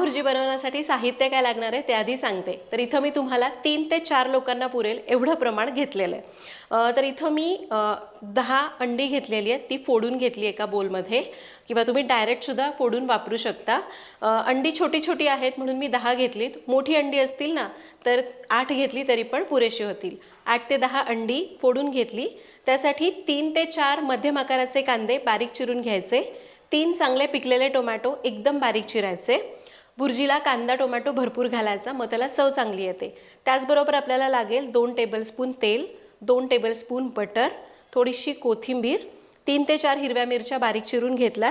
भुर्जी बनवण्यासाठी साहित्य काय लागणार आहे ते आधी सांगते। तर इथं मी तुम्हाला 3 ते 4 लोकांना पुरेल एवढं प्रमाण घेतलेलं आहे। तर इथं मी 10 अंडी घेतलेली आहेत, ती फोडून घेतली एका बोलमध्ये, किंवा तुम्ही डायरेक्ट सुद्धा फोडून वापरू शकता। अंडी छोटी छोटी आहेत म्हणून मी 10 घेतलीत। मोठी अंडी असतील ना तर 8 घेतली तरी पण पुरेशी होतील। 8 ते 10 अंडी फोडून घेतली। त्यासाठी 3 ते 4 मध्यम आकाराचे कांदे बारीक चिरून घ्यायचे। 3 चांगले पिकलेले टोमॅटो एकदम बारीक चिरायचे। भुर्जीला कांदा टोमॅटो भरपूर घालायचा, मग त्याला चव चांगली येते। त्याचबरोबर आपल्याला लागेल 2 टेबलस्पून तेल, 2 टेबलस्पून बटर, थोडीशी कोथिंबीर, 3 ते 4 हिरव्या मिरच्या बारीक चिरून घेतल्या,